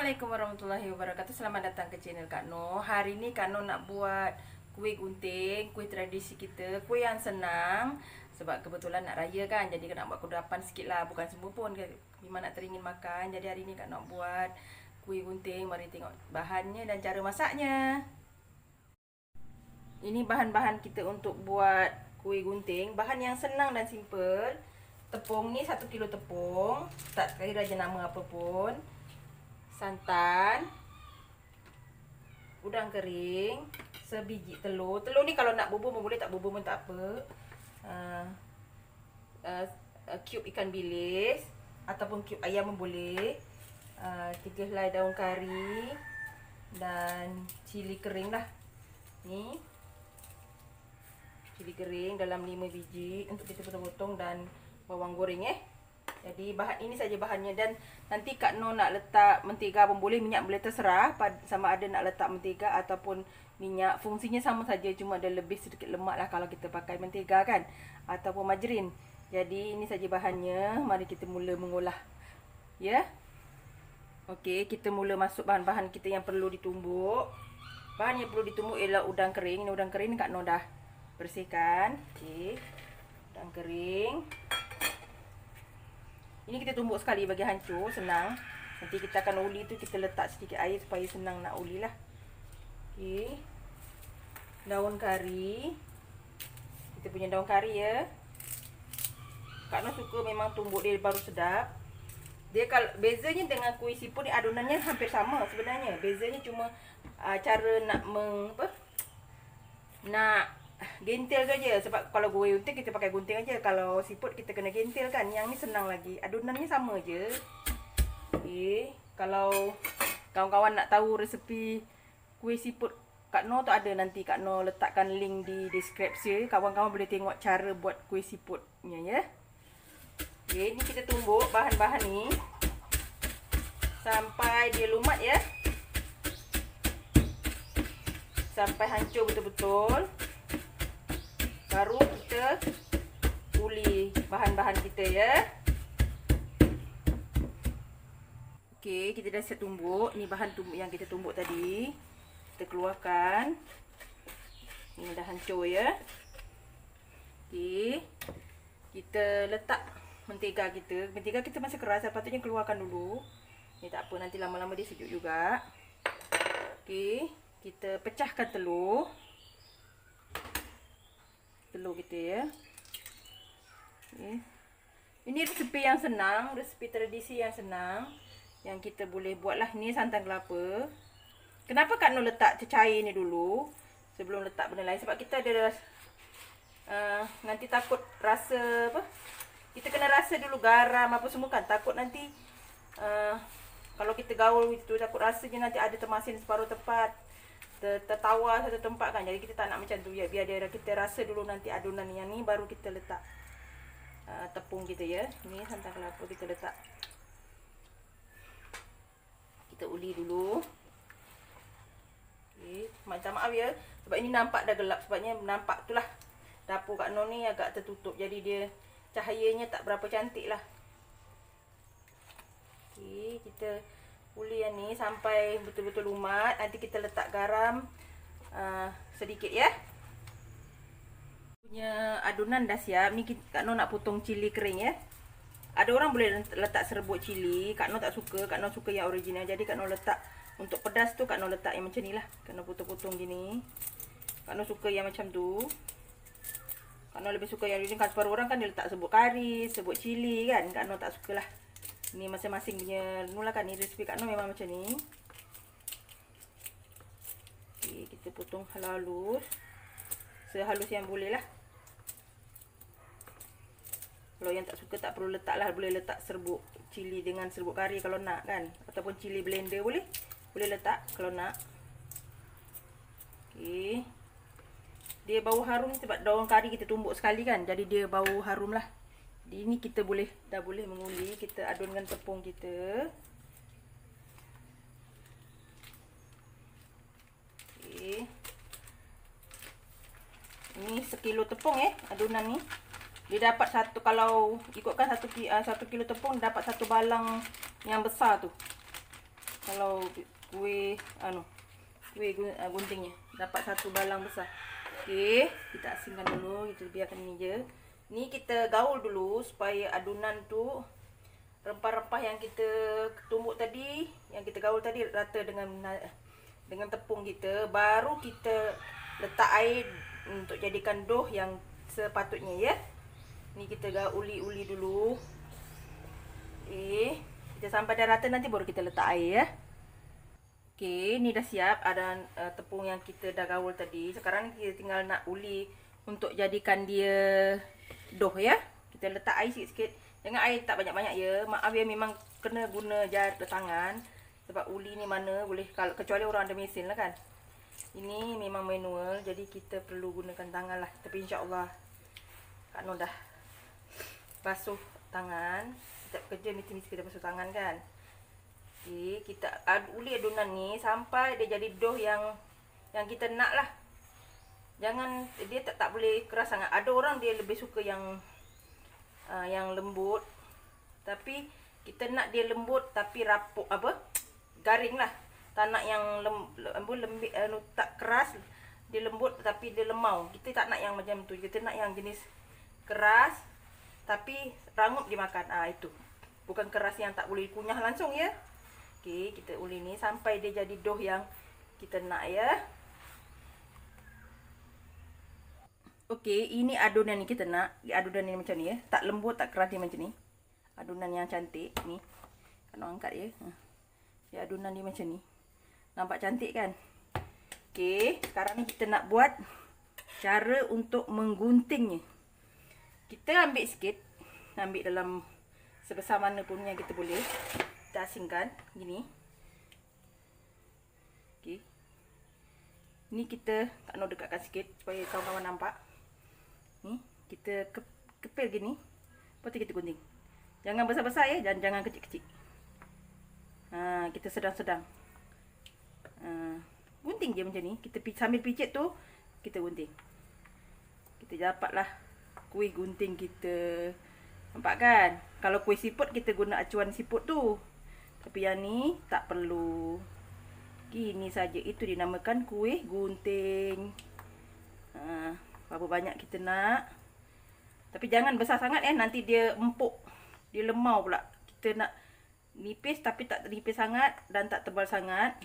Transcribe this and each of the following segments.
Assalamualaikum warahmatullahi wabarakatuh. Selamat datang ke channel Kak Noh. Hari ni Kak Noh nak buat kuih gunting, kuih tradisi kita, kuih yang senang. Sebab kebetulan nak raya kan, jadi Kak nak buat kudapan sikit lah. Bukan semua pun, memang nak teringin makan. Jadi hari ni Kak nak buat kuih gunting. Mari tengok bahannya dan cara masaknya. Ini bahan-bahan kita untuk buat kuih gunting. Bahan yang senang dan simple. Tepung ni 1 kilo tepung, tak kira jenama apa pun. Santan, udang kering, sebiji telur. Telur ni kalau nak bubur pun boleh, tak bubur pun tak apa. Cube ikan bilis ataupun cube ayam pun boleh. 3 helai daun kari dan cili kering lah. Ni cili kering dalam 5 biji untuk kita potong-potong, dan bawang goreng Jadi bahan ini saja bahannya. Dan nanti Kak Noh nak letak mentega pun boleh, minyak boleh, terserah sama ada nak letak mentega ataupun minyak. Fungsinya sama saja, cuma ada lebih sedikit lemak lah kalau kita pakai mentega kan, ataupun margarin. Jadi ini saja bahannya. Mari kita mula mengolah. Ya. Okey, kita mula masuk bahan-bahan kita yang perlu ditumbuk. Bahan yang perlu ditumbuk ialah udang kering. Ini udang kering Kak Noh dah bersihkan. Okey. Udang kering. Ini kita tumbuk sekali bagi hancur, senang. Nanti kita akan uli tu, kita letak sedikit air supaya senang nak uli lah. Okey. Daun kari. Kita punya daun kari ya. Kak Noh suka memang tumbuk dia baru sedap. Dia kalau bezanya dengan kuih siput ni, adonannya hampir sama sebenarnya. Bezanya cuma cara nak nak gentil saja. Sebab kalau kuih gunting kita pakai gunting aja. Kalau siput kita kena gentil kan. Yang ni senang lagi. Adonannya sama je. Okey. Kalau kawan-kawan nak tahu resepi kuih siput Kak Noh tu, ada nanti Kak Noh letakkan link di deskripsi. Kawan-kawan boleh tengok cara buat kuih siputnya ya. Okey, ni kita tumbuk bahan-bahan ni sampai dia lumat ya. Sampai hancur betul-betul. Baru kita uli bahan-bahan kita ya. Okey, kita dah siap tumbuk. Ni bahan tumbuk yang kita tumbuk tadi. Kita keluarkan. Ini dah hancur ya. Okey. Kita letak mentega kita. Mentega kita masih keras, sepatutnya keluarkan dulu. Ni tak apa, nanti lama-lama dia sejuk juga. Okey, kita pecahkan telur. Telur kita ya. Okay. Ini resepi yang senang, resepi tradisi yang senang yang kita boleh buat lah. Ni santan kelapa. Kenapa Kak Noh letak cecair ni dulu sebelum letak benda lain? Sebab kita ada nanti takut rasa apa? Kita kena rasa dulu garam apa semua kan. Takut nanti kalau kita gaul itu, takut rasanya nanti ada termasin separuh tempat, tertawar satu tempat kan. Jadi kita tak nak macam tu ya. Biar dia kita rasa dulu nanti adonan yang ni, baru kita letak tepung kita ya. Ni santan kelapa kita letak. Kita uli dulu. Okey, minta maaf ya sebab ini nampak dah gelap. Sebabnya nampak itulah dapur Kak Noh ni agak tertutup. Jadi dia cahayanya tak berapa cantik lah. Okey, kita uli yang ni sampai betul-betul lumat. Nanti kita letak garam sedikit ya. Punya adonan dah siap. Ni Kak Noh nak potong cili kering ya. Ada orang boleh letak serbuk cili. Kak Noh tak suka. Kak Noh suka yang original. Jadi Kak Noh letak untuk pedas tu, Kak Noh letak yang macam ni lah. Kak Noh potong-potong gini. Kak Noh suka yang macam tu. Kak Noh lebih suka yang original. Kan separuh orang kan dia letak serbuk kari, serbuk cili kan. Kak Noh tak suka lah. Ni masing-masing punya mula kan. Ni resepi Kak Noh memang macam ni. Okay, kita potong halus. Sehalus yang boleh lah. Kalau yang tak suka tak perlu letak lah. Boleh letak serbuk cili dengan serbuk kari kalau nak kan. Ataupun cili blender boleh. Boleh letak kalau nak. Okey. Dia bau harum sebab daun kari kita tumbuk sekali kan. Jadi dia bau harum lah. Jadi ini kita dah boleh menguli. Kita adunkan tepung kita. Okey. Ini 1 kilo tepung adunan ni. Dia dapat satu, kalau ikutkan 1 kilo tepung dapat 1 balang yang besar tu. kalau kuih guntingnya dapat satu balang besar. Okey, kita asingkan dulu, kita biarkan ini je. Ni kita gaul dulu supaya adunan tu rempah-rempah yang kita tumbuk tadi, yang kita gaul tadi rata dengan tepung kita. Baru kita letak air untuk jadikan dough yang sepatutnya ya. Ni kita uli-uli dulu. Kita sampai dah rata nanti baru kita letak air ya. Okey, ni dah siap ada tepung yang kita dah gaul tadi. Sekarang kita tinggal nak uli untuk jadikan dia dough ya. Kita letak air sikit-sikit. Jangan air tak banyak-banyak ya. Maaf ya, memang kena guna jari tangan. Sebab uli ni mana boleh, kalau kecuali orang ada mesin lah kan. Ini memang manual, jadi kita perlu gunakan tangan lah. Tapi insya-Allah Kak Noh dah basuh tangan. Setiap kerja mesti kita basuh tangan kan. Okey, kita uli adunan ni sampai dia jadi dough yang kita nak lah. Jangan, dia tak boleh keras sangat. Ada orang dia lebih suka yang lembut. Tapi kita nak dia lembut tapi rapuk garing lah. Tak nak yang tak keras, dia lembut tapi dia lemau. Kita tak nak yang macam tu. Kita nak yang jenis keras tapi rangup dimakan. Itu. Bukan keras yang tak boleh kunyah langsung ya. Okey, kita uli ni sampai dia jadi dough yang kita nak ya. Okey, ini adunan ni kita nak. Adunan ni macam ni ya. Tak lembut, tak keras, dia macam ni. Adunan yang cantik ni. Kan angkat ya. Ya, adunan dia macam ni. Nampak cantik kan? Okey, sekarang ni kita nak buat cara untuk mengguntingnya. Kita ambil sikit. Ambil dalam sebesar mana pun yang kita boleh. Kita asingkan gini. Okey. Ni kita Kak Noh dekatkan sikit supaya kawan-kawan nampak. Ni kita kepil gini. Lepas tu kita gunting. Jangan besar-besar ya, dan jangan kecil-kecil. Kita sedang-sedang. Gunting je macam ni. Kita sambil pijit tu kita gunting. Kita dapatlah kuih gunting kita. Nampak kan? Kalau kuih siput kita guna acuan siput tu. Tapi yang ni tak perlu. Gini saja. Itu dinamakan kuih gunting. Berapa banyak kita nak. Tapi jangan besar sangat nanti dia empuk. Dia lemau pula. Kita nak nipis tapi tak nipis sangat dan tak tebal sangat.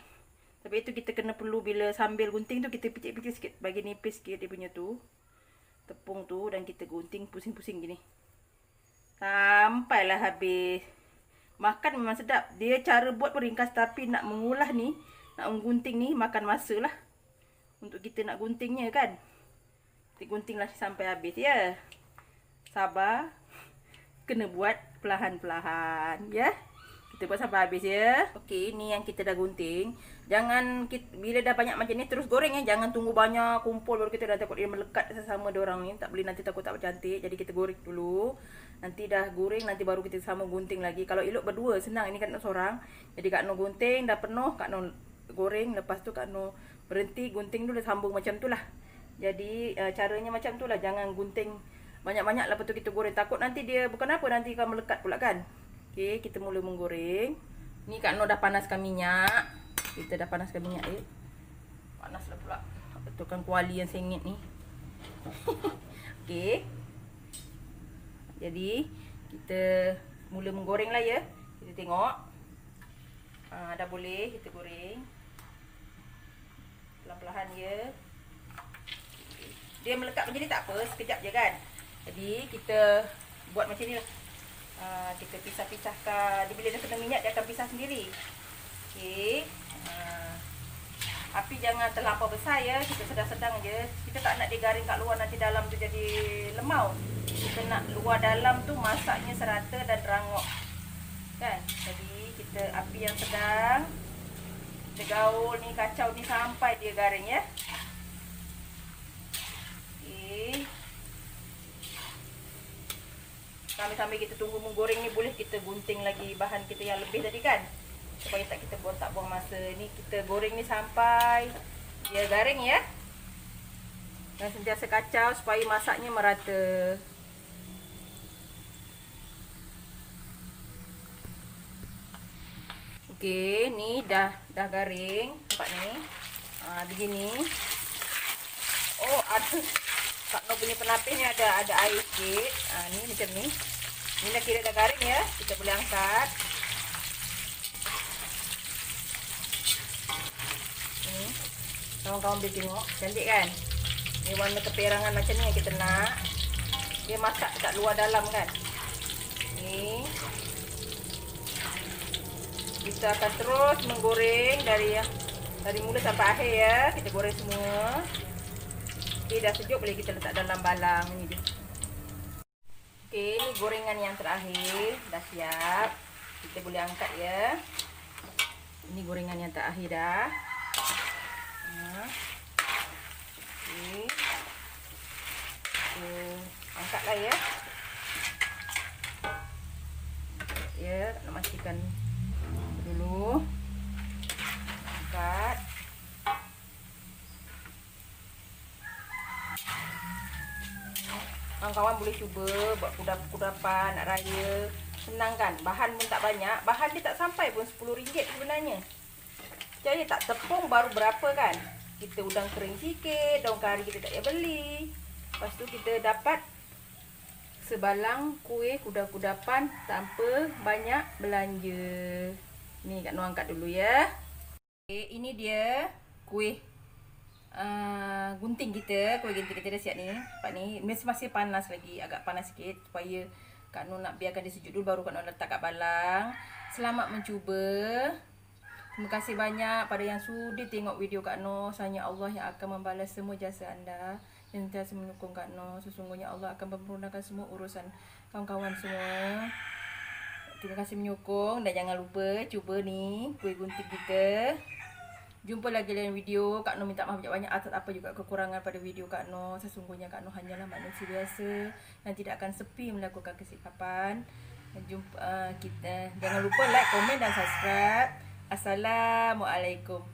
Tapi itu kita kena perlu bila sambil gunting tu kita picit-picit sikit. Bagi nipis sikit dia punya tu. Tepung tu dan kita gunting pusing-pusing gini. Sampailah habis. Makan memang sedap. Dia cara buat pun ringkas tapi nak mengulah ni, nak menggunting ni makan masa lah. Untuk kita nak guntingnya kan. Kita guntinglah sampai habis ya. Sabar. Kena buat perlahan-perlahan ya. Kita buat sampai habis ya. Okey, ni yang kita dah gunting. Jangan bila dah banyak macam ni terus goreng ya. Jangan tunggu banyak kumpul baru kita dah takut dia melekat sesama diorang ni. Tak boleh, nanti takut tak cantik. Jadi kita goreng dulu. Nanti dah goreng nanti baru kita sama gunting lagi. Kalau elok berdua senang, ini kan seorang. Jadi Kak Noh gunting dah penuh, Kak Noh goreng, lepas tu Kak Noh berhenti gunting dulu, sambung macam tu lah. Jadi caranya macam tu lah. Jangan gunting banyak-banyak lepas tu kita goreng. Takut nanti dia bukan apa, nanti akan melekat pula kan. Okey, kita mula menggoreng. Ni Kak Noh dah panaskan minyak. Kita dah panaskan minyak Panaslah pula. Betulkan kuali yang sengit ni. Okey. Jadi kita mula menggoreng lah ya. Kita tengok. Dah boleh kita goreng. Pelan-pelan ya. Dia melekat macam ni tak apa, sekejap je kan. Jadi kita buat macam ni lah. Kita pisah-pisahkan. Bila dah kena minyak dia akan pisah sendiri. Okey. Api jangan terlampau besar ya. Kita sedang-sedang je. Kita tak nak dia garing kat luar nanti dalam tu jadi lemau. Kita nak luar dalam tu masaknya serata dan rangup. Kan? Jadi kita api yang sedang. Kita gaul ni, kacau ni sampai dia garing ya. Okey. Sambil-sambil kita tunggu menggoreng ni, boleh kita gunting lagi bahan kita yang lebih tadi kan. Supaya tak kita tak buang masa. Ni kita goreng ni sampai dia garing ya. Dan sentiasa kacau supaya masaknya merata. Okey, ni dah garing. Nampak ni. Begini. Oh, ada Kak No punya penapis ni ada air sikit. Ni macam ni. Ni dah kira dah garing ya. Kita boleh angkat. Ni. Kawan-kawan boleh tengok. Cantik kan? Ni warna keperangan macam ni yang kita nak. Dia masak dekat luar dalam kan. Ni. Kita akan terus menggoreng dari mula sampai akhir ya. Kita goreng semua. Okey, dah sejuk, boleh kita letak dalam balang ni dia. Okey, ni gorengan yang terakhir dah siap. Kita boleh angkat ya. Ini gorengan yang terakhir dah. Okey. Angkatlah ya. Ya, nak matikan dulu. Angkat. Kawan-kawan boleh cuba buat kudapan nak raya. Senang kan? Bahan pun tak banyak. Bahan dia tak sampai pun RM10 sebenarnya. Jadi tak, tepung baru berapa kan? Kita udang kering sikit, daun kari kita tak payah beli. Lepas tu kita dapat sebalang kuih kudapan tanpa banyak belanja. Ni Kak No angkat dulu ya. Okay, ini dia kuih gunting kita. Kuih gunting kita dah siap ni. Nampak ni, masih panas lagi, agak panas sikit supaya Kak No nak biarkan dia sejuk dulu baru Kak No letak kat balang. Selamat mencuba. Terima kasih banyak pada yang sudi tengok video Kak No. Hanya Allah yang akan membalas semua jasa anda yang sentiasa mendukung Kak No. Sesungguhnya Allah akan mempermudahkan semua urusan kawan-kawan semua. Terima kasih menyokong dan jangan lupa cuba ni kuih gunting kita. Jumpa lagi dalam video. Kak No minta maaf banyak-banyak atas apa juga kekurangan pada video Kak No. Sesungguhnya Kak No hanyalah manusia biasa yang tidak akan sepi melakukan kesilapan. Jangan lupa like, komen dan subscribe. Assalamualaikum.